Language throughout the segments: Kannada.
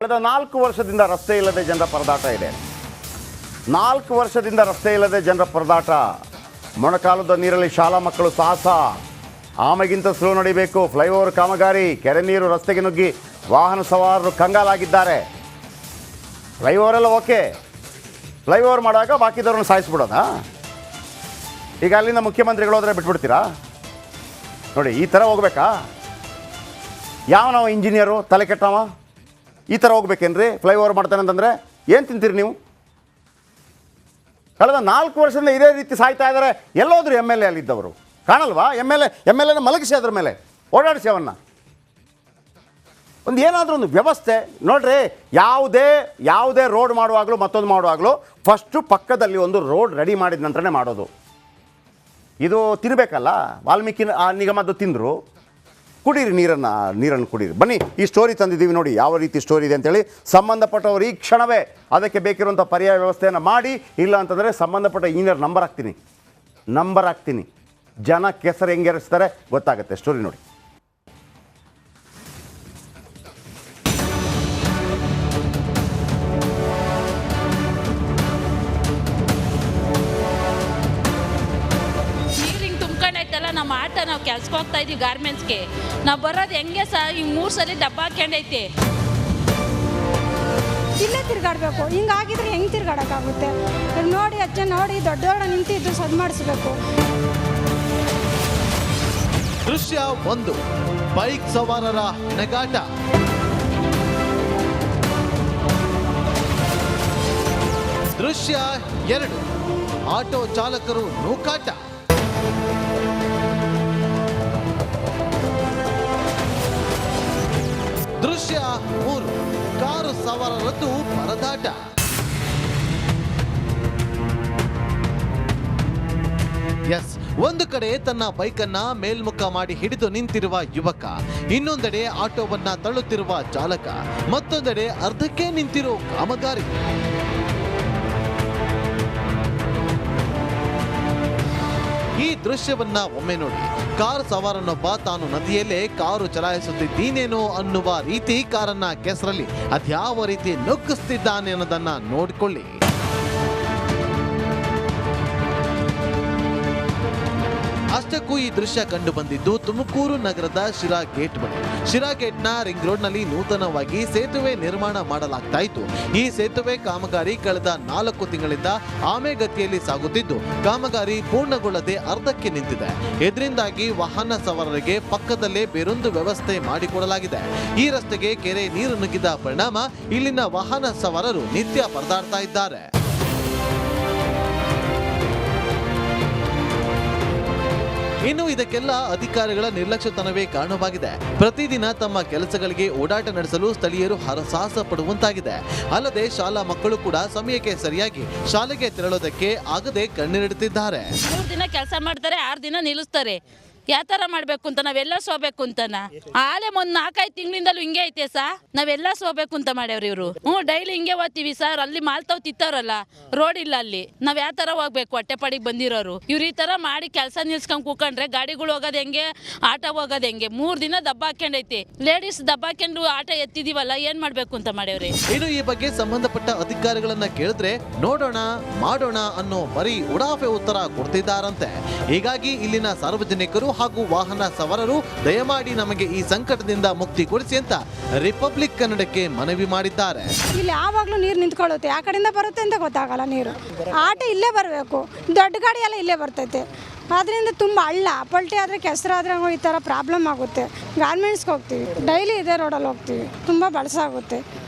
ಕಳೆದ 4 ವರ್ಷದಿಂದ ರಸ್ತೆ ಇಲ್ಲದೆ ಜನರ ಪರದಾಟ ಇದೆ. 4 ವರ್ಷದಿಂದ ರಸ್ತೆ ಇಲ್ಲದೆ ಜನರ ಪರದಾಟ. ಮೊಣಕಾಲದ ನೀರಲ್ಲಿ ಶಾಲಾ ಮಕ್ಕಳು ಸಾಹಸ. ಆಮೆಗಿಂತ ಸ್ಲೋ ನಡಿಬೇಕು. ಫ್ಲೈಓವರ್ ಕಾಮಗಾರಿ, ಕೆರೆ ನೀರು ರಸ್ತೆಗೆ ನುಗ್ಗಿ ವಾಹನ ಸವಾರರು ಕಂಗಾಲಾಗಿದ್ದಾರೆ. ಫ್ಲೈಓವರ್ ಎಲ್ಲ ಓಕೆ, ಫ್ಲೈಓವರ್ ಮಾಡುವಾಗ ಬಾಕಿದವ್ರನ್ನ ಸಾಯಿಸ್ಬಿಡೋದಾ? ಈಗ ಅಲ್ಲಿಂದ ಮುಖ್ಯಮಂತ್ರಿಗಳು ಹೋದರೆ ಬಿಟ್ಬಿಡ್ತೀರಾ? ನೋಡಿ, ಈ ಥರ ಹೋಗ್ಬೇಕಾ? ಯಾವ ನಾವು ಇಂಜಿನಿಯರು ತಲೆ ಕೆಟ್ಟವ ಈ ಥರ ಹೋಗ್ಬೇಕೇನ್ರಿ? ಫ್ಲೈಓವರ್ ಮಾಡ್ತಾನೆ ಅಂತಂದರೆ ಏನು ತಿಂತೀರಿ ನೀವು? ಕಳೆದ 4 ವರ್ಷದಿಂದ ಇದೇ ರೀತಿ ಸಾಯ್ತಾ ಇದ್ದಾರೆ. ಎಲ್ಲೋದ್ರು ಎಮ್ ಎಲ್ ಎ ಅಲ್ಲಿದ್ದವರು ಕಾಣಲ್ವಾ? ಎಮ್ ಎಲ್ ಎನ ಮಲಗಿಸಿ ಅದ್ರ ಮೇಲೆ ಓಡಾಡಿಸಿ ಅವನ್ನ. ಒಂದು ಏನಾದರೂ ಒಂದು ವ್ಯವಸ್ಥೆ ನೋಡ್ರಿ. ಯಾವುದೇ ರೋಡ್ ಮಾಡುವಾಗಲೂ ಮತ್ತೊಂದು ಮಾಡುವಾಗಲೂ ಫಸ್ಟು ಪಕ್ಕದಲ್ಲಿ ಒಂದು ರೋಡ್ ರೆಡಿ ಮಾಡಿದ ನಂತರನೇ ಮಾಡೋದು. ಇದು ತಿನ್ನಬೇಕಲ್ಲ, ವಾಲ್ಮೀಕಿ ನಿಗಮದ್ದು ತಿಂದರು. ಕುಡೀರಿ, ನೀರನ್ನು ಕುಡೀರಿ. ಬನ್ನಿ, ಈ ಸ್ಟೋರಿ ತಂದಿದ್ದೀವಿ ನೋಡಿ ಯಾವ ರೀತಿ ಸ್ಟೋರಿ ಇದೆ ಅಂತೇಳಿ. ಸಂಬಂಧಪಟ್ಟವರು ಈ ಕ್ಷಣವೇ ಅದಕ್ಕೆ ಬೇಕಿರುವಂಥ ಪರ್ಯಾಯ ವ್ಯವಸ್ಥೆಯನ್ನು ಮಾಡಿ. ಇಲ್ಲ ಅಂತಂದರೆ ಸಂಬಂಧಪಟ್ಟ ಇಂಜಿನಿಯರ್ ನಂಬರ್ ಹಾಕ್ತೀನಿ. ಜನ ಕೆಸರು ಹೆಂಗೆ ಎರಿಸ್ತಾರೆ ಗೊತ್ತಾಗುತ್ತೆ. ಸ್ಟೋರಿ ನೋಡಿ. ನಮ್ಮ ಆಟ ನಾವು ಕೆಲ್ಸಕ್ಕೆ ಹೋಗ್ತಾ ಇದೀವಿ ಗಾರ್ಮೆಂಟ್ಸ್ಗೆ. ನಾವು ಬರೋದು ಹೆಂಗೆ ಸರ್? ಈ 3 ಸಲ ಡಬ್ಬ ಹಾಕೊಂಡೈತೆ. ಇಲ್ಲೇ ತಿರ್ಗಾಡಬೇಕು. ಹಿಂಗಾಗಿದ್ರೆ ಹೆಂಗೆ ತಿರ್ಗಾಡೋಕ್ಕಾಗುತ್ತೆ? ನೋಡಿ ಅಜ್ಜ, ನೋಡಿ ದೊಡ್ಡೋಳ ನಿಂತಿದ್ದು ಸದ್ ಮಾಡಿಸ್ಬೇಕು. ದೃಶ್ಯ 1, ಬೈಕ್ ಸವಾರರ ನೆಗಾಟ. ದೃಶ್ಯ 2, ಆಟೋ ಚಾಲಕರು ನೂಕಾಟ. ದೃಶ್ಯ 3, ಕಾರು ಸವಾರರದ್ದು ಪರದಾಟ. ಎಸ್, ಒಂದು ಕಡೆ ತನ್ನ ಬೈಕನ್ನ ಮೇಲ್ಮುಖ ಮಾಡಿ ಹಿಡಿದು ನಿಂತಿರುವ ಯುವಕ, ಇನ್ನೊಂದೆಡೆ ಆಟೋವನ್ನ ತಳ್ಳುತ್ತಿರುವ ಚಾಲಕ, ಮತ್ತೊಂದೆಡೆ ಅರ್ಧಕ್ಕೆ ನಿಂತಿರೋ ಕಾಮಗಾರಿ. ಈ ದೃಶ್ಯವನ್ನ ಒಮ್ಮೆ ನೋಡಿ. ಕಾರು ಸವಾರನೊಬ್ಬ ತಾನು ನದಿಯಲ್ಲೇ ಕಾರು ಚಲಾಯಿಸುತ್ತಿದ್ದೀನೇನೋ ಅನ್ನುವ ರೀತಿ ಕಾರನ್ನ ಕೆಸರಲ್ಲಿ ಅದ್ಯಾವ ರೀತಿ ನುಗ್ಗಿಸ್ತಿದ್ದಾನೆ ಅನ್ನೋದನ್ನ ನೋಡಿಕೊಳ್ಳಿ. ಅಷ್ಟಕ್ಕೂ ಈ ದೃಶ್ಯ ಕಂಡು ಬಂದಿದ್ದು ತುಮಕೂರು ನಗರದ ಶಿರಾ ಗೇಟ್ ಬಳಿ. ಶಿರಾ ಗೇಟ್ನ ರಿಂಗ್ ರೋಡ್ನಲ್ಲಿ ನೂತನವಾಗಿ ಸೇತುವೆ ನಿರ್ಮಾಣ ಮಾಡಲಾಗ್ತಾ ಇತ್ತು. ಈ ಸೇತುವೆ ಕಾಮಗಾರಿ ಕಳೆದ 4 ತಿಂಗಳಿಂದ ಆಮೆಗತಿಯಲ್ಲಿ ಸಾಗುತ್ತಿದ್ದು, ಕಾಮಗಾರಿ ಪೂರ್ಣಗೊಳ್ಳದೆ ಅರ್ಧಕ್ಕೆ ನಿಂತಿದೆ. ಇದರಿಂದಾಗಿ ವಾಹನ ಸವಾರರಿಗೆ ಪಕ್ಕದಲ್ಲೇ ಬೇರೊಂದು ವ್ಯವಸ್ಥೆ ಮಾಡಿಕೊಡಲಾಗಿದೆ. ಈ ರಸ್ತೆಗೆ ಕೆರೆ ನೀರು ನುಗ್ಗಿದ ಪರಿಣಾಮ ಇಲ್ಲಿನ ವಾಹನ ಸವಾರರು ನಿತ್ಯ ಪರದಾಡ್ತಾ ಇದ್ದಾರೆ. ಇನ್ನು ಇದಕ್ಕೆಲ್ಲ ಅಧಿಕಾರಿಗಳ ನಿರ್ಲಕ್ಷ್ಯತನವೇ ಕಾರಣವಾಗಿದೆ. ಪ್ರತಿದಿನ ತಮ್ಮ ಕೆಲಸಗಳಿಗೆ ಓಡಾಟ ನಡೆಸಲು ಸ್ಥಳೀಯರು ಹರಸಾಹಸ ಪಡುವಂತಾಗಿದೆ. ಅಲ್ಲದೆ ಶಾಲಾ ಮಕ್ಕಳು ಕೂಡ ಸಮಯಕ್ಕೆ ಸರಿಯಾಗಿ ಶಾಲೆಗೆ ತೆರಳೋದಕ್ಕೆ ಆಗದೆ ಕಣ್ಣೀರಿಡುತ್ತಿದ್ದಾರೆ. 3 ದಿನ ಕೆಲಸ ಮಾಡ್ತಾರೆ, 6 ದಿನ ನಿಲ್ಲಿಸ್ತಾರೆ. ಯಾವ ಥರ ಮಾಡಬೇಕು ಅಂತ ನಾವೆಲ್ಲ ಸೋಬೇಕು ಅಂತನಾ? ಆಲೆ ಒಂದು 4-5 ತಿಂಗಳಿಂದಲೂ ಹಿಂಗೆ ಐತೆ ಸರ್. ನಾವೆಲ್ಲ ಸೋಬೇಕು ಅಂತ ಮಾಡ್ಯವ್ರಿ ಇವರು. ಡೈಲಿ ಹಿಂಗೆ ಓದ್ತೀವಿ ಸರ್. ಅಲ್ಲಿ ಮಾಲ್ತಾವ್ ತಿತ್ತವ್ರಲ್ಲ, ರೋಡ್ ಇಲ್ಲ ಅಲ್ಲಿ. ನಾವ್ ಯಾವ ಥರ ಹೋಗ್ಬೇಕು? ಹೊಟ್ಟೆಪಾಡಿಗೆ ಬಂದಿರೋರು ಇವ್ರು ಈ ಥರ ಮಾಡಿ ಕೆಲಸ ನಿಲ್ಸ್ಕೊಂಡ್ ಕೂಕೊಂಡ್ರೆ ಗಾಡಿಗಳು ಹೋಗೋದು ಹೆಂಗೆ, ಆಟೋ ಹೋಗೋದು ಹೆಂಗೆ? 3 ದಿನ ದಬ್ಬ ಹಾಕೊಂಡೈತಿ. ಲೇಡೀಸ್ ದಬ್ಬ ಹಾಕೊಂಡು ಆಟ ಎತ್ತಿದೀವಲ್ಲ, ಏನ್ ಮಾಡ್ಬೇಕು ಅಂತ ಮಾಡ್ಯವ್ರಿ. ಇನ್ನು ಈ ಬಗ್ಗೆ ಸಂಬಂಧಪಟ್ಟ ಅಧಿಕಾರಿಗಳನ್ನ ಕೇಳಿದ್ರೆ ನೋಡೋಣ ಮಾಡೋಣ ಅನ್ನೋ ಬರೀ ಉಡಾಫೆ ಉತ್ತರ ಕೊಡ್ತಿದ್ದಾರಂತೆ. ಹೀಗಾಗಿ ಇಲ್ಲಿನ ಸಾರ್ವಜನಿಕರು ಹಾಗೂ ವಾಹನ ಸವಾರರು ದಯಮಾಡಿ ನಮಗೆ ಈ ಸಂಕಟದಿಂದ ಮುಕ್ತಿ ಕೊಡಿಸಿ ಅಂತ ರಿಪಬ್ಲಿಕ್ ಕನ್ನಡಕ್ಕೆ ಮನವಿ ಮಾಡಿದ್ದಾರೆ. ಇಲ್ಲಿ ಯಾವಾಗಲೂ ನೀರು ನಿಂತ್ಕೊಳ್ಳುತ್ತೆ, ಆ ಕಡೆಯಿಂದ ಬರುತ್ತೆ ಅಂತ ಗೊತ್ತಾಗಲ್ಲ. ನೀರು ಆಟ ಇಲ್ಲೇ ಬರಬೇಕು, ದೊಡ್ಡ ಗಾಡಿ ಎಲ್ಲ ಇಲ್ಲೇ ಬರ್ತೈತೆ. ಅದರಿಂದ ತುಂಬ ಹಳ್ಳ ಪಲ್ಟಿ ಆದರೆ ಕೆಸರಾದ್ರೆ ಈ ಥರ ಪ್ರಾಬ್ಲಮ್ ಆಗುತ್ತೆ. ಗಾರ್ಮೆಂಟ್ಸ್ಗೆ ಹೋಗ್ತೀವಿ, ಡೈಲಿ ಇದೇ ರೋಡಲ್ಲಿ ಹೋಗ್ತೀವಿ, ತುಂಬ ಬಳಸಾಗುತ್ತೆ.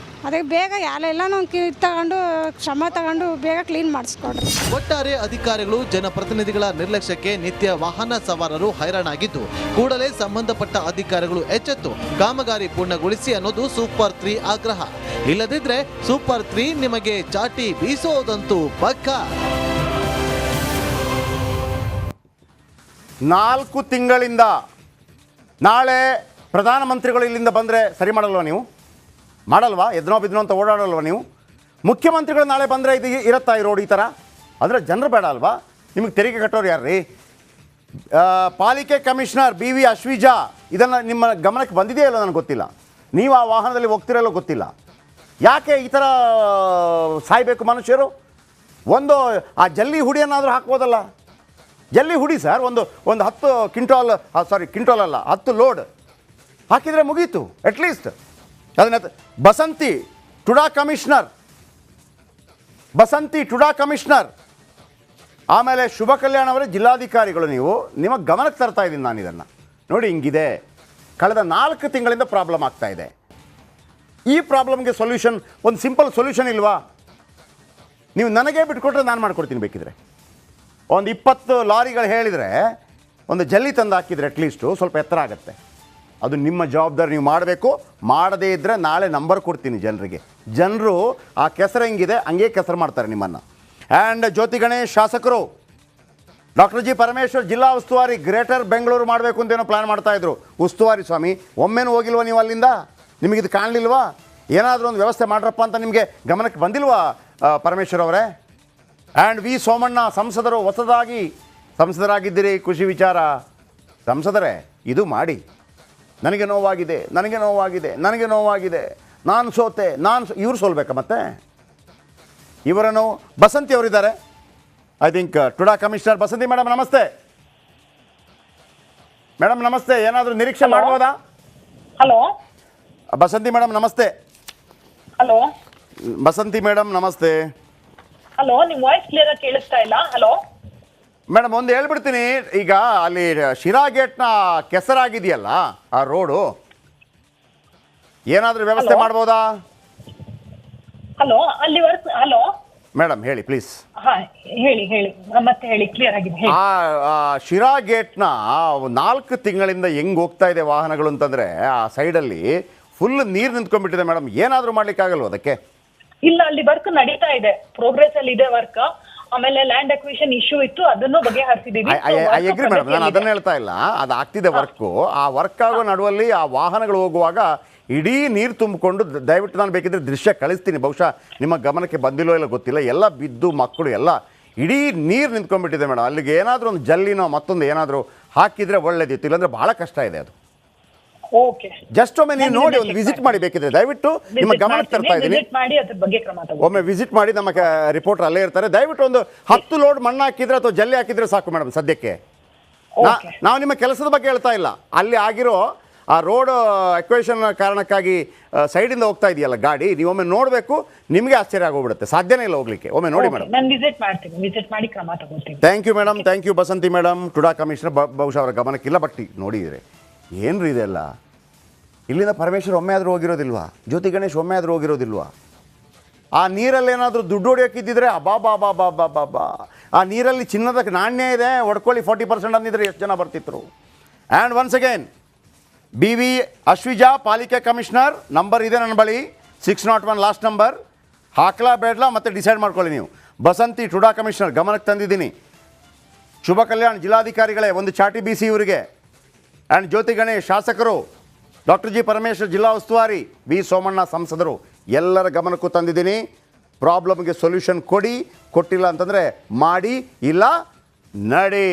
ಅದಕ್ಕೆ ಬೇಗ ಎಲ್ಲ ನಾವು ತಗೊಂಡು ಶ್ರಮ ತಗೊಂಡು ಬೇಗ ಕ್ಲೀನ್ ಮಾಡಿಸ್ಕೊಡ್ರಿ. ಒಟ್ಟಾರೆ ಅಧಿಕಾರಿಗಳು ಜನಪ್ರತಿನಿಧಿಗಳ ನಿರ್ಲಕ್ಷ್ಯಕ್ಕೆ ನಿತ್ಯ ವಾಹನ ಸವಾರರು ಹೈರಾಣಾಗಿದ್ದು, ಕೂಡಲೇ ಸಂಬಂಧಪಟ್ಟ ಅಧಿಕಾರಿಗಳು ಎಚ್ಚೆತ್ತು ಕಾಮಗಾರಿ ಪೂರ್ಣಗೊಳಿಸಿ ಅನ್ನೋದು ಸೂಪರ್ 3 ಆಗ್ರಹ. ಇಲ್ಲದಿದ್ರೆ ಸೂಪರ್ 3 ನಿಮಗೆ ಚಾಟಿ ಬೀಸೋದಂತೂ ಪಕ್ಕ. 4 ತಿಂಗಳಿಂದ ನಾಳೆ ಪ್ರಧಾನಮಂತ್ರಿಗಳು ಇಲ್ಲಿಂದ ಬಂದರೆ ಸರಿ ಮಾಡಲ್ವಾ ನೀವು? ಮಾಡಲ್ವಾ? ಎದ್ನೋ ಬಿದ್ನೋ ಅಂತ ಓಡಾಡಲ್ವಾ ನೀವು? ಮುಖ್ಯಮಂತ್ರಿಗಳು ನಾಳೆ ಬಂದರೆ ಇದು ಇರುತ್ತಾ ಈ ರೋಡ್ ಈ ಥರ? ಅಂದರೆ ಜನರು ಬೇಡ ಅಲ್ವಾ? ನಿಮಗೆ ತೆರಿಗೆ ಕಟ್ಟೋರು ಯಾರ್ರೀ? ಪಾಲಿಕೆ ಕಮಿಷನರ್ BV ಅಶ್ವಿಜಾ ಇದನ್ನು ನಿಮ್ಮ ಗಮನಕ್ಕೆ ಬಂದಿದೆಯೋ ಇಲ್ಲೋ ನನಗೆ ಗೊತ್ತಿಲ್ಲ. ನೀವು ಆ ವಾಹನದಲ್ಲಿ ಹೋಗ್ತಿರಲ್ಲೋ ಗೊತ್ತಿಲ್ಲ. ಯಾಕೆ ಈ ಥರ ಸಾಯಬೇಕು ಮನುಷ್ಯರು? ಒಂದು ಆ ಜಲ್ಲಿ ಹುಡಿಯನ್ನಾದರೂ ಹಾಕ್ಬೋದಲ್ಲ. ಜಲ್ಲಿ ಹುಡಿ ಸರ್, ಒಂದು 10 ಕ್ವಿಂಟಾಲ್, ಕ್ವಿಂಟಾಲ್ ಅಲ್ಲ, 10 ಲೋಡ್ ಹಾಕಿದರೆ ಮುಗೀತು ಅಟ್ಲೀಸ್ಟ್. ಅದನ್ನ ಬಸಂತಿ ಟುಡಾ ಕಮಿಷನರ್, ಆಮೇಲೆ ಶುಭ ಕಲ್ಯಾಣ್ ಅವರೇ ಜಿಲ್ಲಾಧಿಕಾರಿಗಳು, ನಿಮ್ಮ ಗಮನಕ್ಕೆ ತರ್ತಾ ಇದ್ದೀನಿ ನಾನು ಇದನ್ನು. ನೋಡಿ ಹಿಂಗಿದೆ, ಕಳೆದ 4 ತಿಂಗಳಿಂದ ಪ್ರಾಬ್ಲಮ್ ಆಗ್ತಾ ಇದೆ. ಈ ಪ್ರಾಬ್ಲಮ್ಗೆ ಸೊಲ್ಯೂಷನ್, ಒಂದು ಸಿಂಪಲ್ ಸೊಲ್ಯೂಷನ್ ಇಲ್ವಾ? ನೀವು ನನಗೇ ಬಿಟ್ಕೊಟ್ರೆ ನಾನು ಮಾಡ್ಕೊಡ್ತೀನಿ ಬೇಕಿದ್ರೆ. ಒಂದು 20 ಲಾರಿಗಳು ಹೇಳಿದರೆ ಒಂದು ಜಲ್ಲಿ ತಂದು ಹಾಕಿದರೆ ಅಟ್ಲೀಸ್ಟು ಸ್ವಲ್ಪ ಎತ್ತರ ಆಗುತ್ತೆ. ಅದು ನಿಮ್ಮ ಜವಾಬ್ದಾರಿ, ನೀವು ಮಾಡಬೇಕು. ಮಾಡದೇ ಇದ್ದರೆ ನಾಳೆ ನಂಬರ್ ಕೊಡ್ತೀನಿ ಜನರಿಗೆ. ಜನರು ಆ ಕೆಸರು ಹೆಂಗಿದೆ ಹಂಗೆ ಕೆಸರು ಮಾಡ್ತಾರೆ ನಿಮ್ಮನ್ನು. ಆ್ಯಂಡ್ ಜ್ಯೋತಿ ಗಣೇಶ್ ಶಾಸಕರು, ಡಾಕ್ಟರ್ ಜಿ ಪರಮೇಶ್ವರ್ ಜಿಲ್ಲಾ ಉಸ್ತುವಾರಿ, ಗ್ರೇಟರ್ ಬೆಂಗಳೂರು ಮಾಡಬೇಕು ಅಂತೇನೋ ಪ್ಲ್ಯಾನ್ ಮಾಡ್ತಾಯಿದ್ರು. ಉಸ್ತುವಾರಿ ಸ್ವಾಮಿ, ಒಮ್ಮೆನೂ ಹೋಗಿಲ್ವ ನೀವು ಅಲ್ಲಿಂದ? ನಿಮಗಿದು ಕಾಣಲಿಲ್ವಾ? ಏನಾದರೂ ಒಂದು ವ್ಯವಸ್ಥೆ ಮಾಡ್ರಪ್ಪ ಅಂತ ನಿಮಗೆ ಗಮನಕ್ಕೆ ಬಂದಿಲ್ವಾ ಪರಮೇಶ್ವರ್ ಅವರೇ? ಆ್ಯಂಡ್ ವಿ ಸೋಮಣ್ಣ ಸಂಸದರು, ಹೊಸದಾಗಿ ಸಂಸದರಾಗಿದ್ದೀರಿ, ಖುಷಿ ವಿಚಾರ. ಸಂಸದರೇ, ಇದು ಮಾಡಿ. ನನಗೆ ನೋವಾಗಿದೆ, ನಾನು ಸೋತೆ, ಇವ್ರು ಸೋಲ್ಬೇಕಾ ಮತ್ತೆ? ಇವರನ್ನು ಬಸಂತಿ ಅವರಿದ್ದಾರೆ, I think TUDA commissioner. Basanti madam ನಮಸ್ತೆ. ಮೇಡಮ್ ನಮಸ್ತೆ, ಏನಾದರೂ ನಿರೀಕ್ಷೆ ಮಾಡ್ಬೋದಾ? ಹಲೋ ಬಸಂತಿ ಮೇಡಮ್ ನಮಸ್ತೆ. ಹಲೋ ಬಸಂತಿ ಮೇಡಮ್ ನಮಸ್ತೆ. ಹಲೋ, ನಿಮ್ಮ ವಾಯ್ಸ್ ಕ್ಲಿಯರ್ ಆಗಿ ಕೇಳಿಸ್ತಾ ಇಲ್ಲ. ಹಲೋ ಮೇಡಮ್, ಒಂದು ಹೇಳ್ಬಿಡ್ತೀನಿ. ಈಗ ಅಲ್ಲಿ ಶಿರಾ ಗೇಟ್ನ ಕೆಸರಾಗಿದೆಯಲ್ಲ ಆ ರೋಡು, ಏನಾದರೂ ವ್ಯವಸ್ಥೆ ಮಾಡ್ಬೋದಾ? ಹಲೋ, ಅಲ್ಲಿ ಹಲೋ ಮೇಡಮ್ ಹೇಳಿ ಪ್ಲೀಸ್. ಹಾ ಹೇಳಿ ಮತ್ತೆ ಹೇಳಿ, ಕ್ಲಿಯರ್ ಆಗಿದೆ ಹೇಳಿ. ಆ ಶಿರಾ ಗೇಟ್ನ 4 ತಿಂಗಳಿಂದ ಹೆಂಗೆ ಹೋಗ್ತಾ ಇದೆ ವಾಹನಗಳು ಅಂತಂದರೆ, ಆ ಸೈಡಲ್ಲಿ ಫುಲ್ ನೀರು ನಿಂತ್ಕೊಂಡ್ಬಿಟ್ಟಿದೆ ಮೇಡಮ್. ಏನಾದರೂ ಮಾಡ್ಲಿಕ್ಕಾಗಲ್ವ ಅದಕ್ಕೆ? ಇಲ್ಲ, ಅಲ್ಲಿ ವರ್ಕ್ ನಡೀತಾ ಇದೆ, ಪ್ರೋಗ್ರೆಸ್ ಅಲ್ಲಿ ಇದೆ ವರ್ಕ್. ಆಮೇಲೆ ಲ್ಯಾಂಡ್ ಅಕ್ವಿಷನ್ ಇಶ್ಯೂ ಇತ್ತು, ಅದನ್ನು ಬಗೆಹರಿಸಿದೀವಿ. ಐ ಅಗ್ರಿ ಮೇಡಮ್, ನಾನು ಅದನ್ನ ಹೇಳ್ತಾ ಇಲ್ಲ. ಅದು ಆಗ್ತಿದೆ ವರ್ಕು. ಆ ವರ್ಕ್ ಆಗೋ ನಡುವಲ್ಲಿ ಆ ವಾಹನಗಳು ಹೋಗುವಾಗ ಇಡೀ ನೀರು ತುಂಬಿಕೊಂಡು, ದಯವಿಟ್ಟು ನಾನು ಬೇಕಿದ್ರೆ ದೃಶ್ಯ ಕಳಿಸ್ತೀನಿ, ಬಹುಶಃ ನಿಮ್ಮ ಗಮನಕ್ಕೆ ಬಂದಿಲ್ಲೋ ಇಲ್ಲ ಗೊತ್ತಿಲ್ಲ, ಎಲ್ಲ ಬಿದ್ದು ಮಕ್ಕಳು ಎಲ್ಲ ಇಡೀ ನೀರು ನಿಂತ್ಕೊಂಡ್ಬಿಟ್ಟಿದೆ ಮೇಡಮ್. ಅಲ್ಲಿಗೆ ಏನಾದರೂ ಒಂದು ಜಲ್ಲಿನೋ ಮತ್ತೊಂದು ಏನಾದರೂ ಹಾಕಿದರೆ ಒಳ್ಳೇದಿತ್ತು, ಇಲ್ಲಾಂದರೆ ಭಾಳ ಕಷ್ಟ ಇದೆ ಅದು. ಓಕೆ, ಜಸ್ಟ್ ಒಮ್ಮೆ ನೀವು ನೋಡಿ, ಒಂದು ವಿಸಿಟ್ ಮಾಡಿ ಬೇಕಿದ್ರೆ, ದಯವಿಟ್ಟು ನಿಮ್ಮ ಗಮನಕ್ಕೆ ತರ್ತಾ ಇದ್ದೀನಿ. ಮಾಡಿ ಅದ್ರ ಬಗ್ಗೆ ಕ್ರಮ ತಗೊಳ್ಳಿ. ಒಮ್ಮೆ ವಿಸಿಟ್ ಮಾಡಿ, ನಮ್ಮ ರಿಪೋರ್ಟರ್ ಅಲ್ಲೇ ಇರ್ತಾರೆ. ದಯವಿಟ್ಟು ಒಂದು 10 ಲೋಡ್ ಮಣ್ಣು ಹಾಕಿದ್ರೆ ಅಥವಾ ಜಲ್ಲಿ ಹಾಕಿದ್ರೆ ಸಾಕು ಮೇಡಮ್ ಸದ್ಯಕ್ಕೆ. ನಾವು ನಿಮ್ಮ ಕೆಲಸದ ಬಗ್ಗೆ ಹೇಳ್ತಾ ಇಲ್ಲ. ಅಲ್ಲಿ ಆಗಿರೋ ಆ ರೋಡ್ ಅಕ್ವೇಷನ್ ಕಾರಣಕ್ಕಾಗಿ ಸೈಡಿಂದ ಹೋಗ್ತಾ ಇದೆಯಲ್ಲ ಗಾಡಿ, ನೀವು ಒಮ್ಮೆ ನೋಡಬೇಕು, ನಿಮಗೆ ಆಶ್ಚರ್ಯ ಆಗೋಗ್ಬಿಡುತ್ತೆ, ಸಾಧ್ಯನೇ ಇಲ್ಲ ಹೋಗ್ಲಿಕ್ಕೆ. ಒಮ್ಮೆ ನೋಡಿ ಮೇಡಮ್. ನಾನು ವಿಸಿಟ್ ಮಾಡ್ತೀನಿ, ವಿಸಿಟ್ ಮಾಡಿ ಕ್ರಮ ತಗೊಳ್ತೀನಿ. Thank you madam, thank you Basanti madam. TUDA commissioner, ಬಹುಶಃ ಅವರ ಗಮನಕ್ಕಿಲ್ಲ, ಬಟ್ ನೋಡಿದರೆ ಏನ್ರಿ ಇದೆಲ್ಲ? ಇಲ್ಲಿಂದ ಪರಮೇಶ್ವರ್ ಒಮ್ಮೆ ಆದರೂ ಹೋಗಿರೋದಿಲ್ವಾ? ಜ್ಯೋತಿ ಗಣೇಶ್ ಒಮ್ಮೆ ಆದರೂ ಹೋಗಿರೋದಿಲ್ವಾ? ಆ ನೀರಲ್ಲಿ ಏನಾದರೂ ದುಡ್ಡು ಹೊಡಿಯೋಕ್ಕಿದ್ದಿದ್ರೆ ಅಬಾ, ಆ ನೀರಲ್ಲಿ ಚಿನ್ನದ ನಾಣ್ಯ ಇದೆ, ಹೊಡ್ಕೊಳ್ಳಿ 40% ಅಂದಿದ್ರೆ ಎಷ್ಟು ಜನ ಬರ್ತಿದ್ರು? And once again BV Ashwija, ಪಾಲಿಕೆ ಕಮಿಷನರ್, ನಂಬರ್ ಇದೆ ನನ್ನ ಬಳಿ, 601 ಲಾಸ್ಟ್ ನಂಬರ್. ಹಾಕ್ಲಾ ಬೇಡಲಾ ಮತ್ತೆ ಡಿಸೈಡ್ ಮಾಡ್ಕೊಳ್ಳಿ ನೀವು. ಬಸಂತಿ ಟುಡಾ ಕಮಿಷನರ್ ಗಮನಕ್ಕೆ ತಂದಿದ್ದೀನಿ. ಶುಭ ಕಲ್ಯಾಣ್ ಜಿಲ್ಲಾಧಿಕಾರಿಗಳೇ, ಒಂದು ಚಾಟಿ BC ಇವರಿಗೆ. ಆ್ಯಂಡ್ ಜ್ಯೋತಿ ಗಣೇಶ್ ಶಾಸಕರು, ಡಾಕ್ಟರ್ ಜಿ ಪರಮೇಶ್ವರ್ ಜಿಲ್ಲಾ ಉಸ್ತುವಾರಿ, ವಿ ಸೋಮಣ್ಣ ಸಂಸದರು, ಎಲ್ಲರ ಗಮನಕ್ಕೂ ತಂದಿದ್ದೀನಿ. ಪ್ರಾಬ್ಲಮ್ಗೆ ಸೊಲ್ಯೂಷನ್ ಕೊಡಿ, ಕೊಟ್ಟಿಲ್ಲ ಅಂತಂದರೆ ಮಾಡಿ, ಇಲ್ಲ ನಡಿ.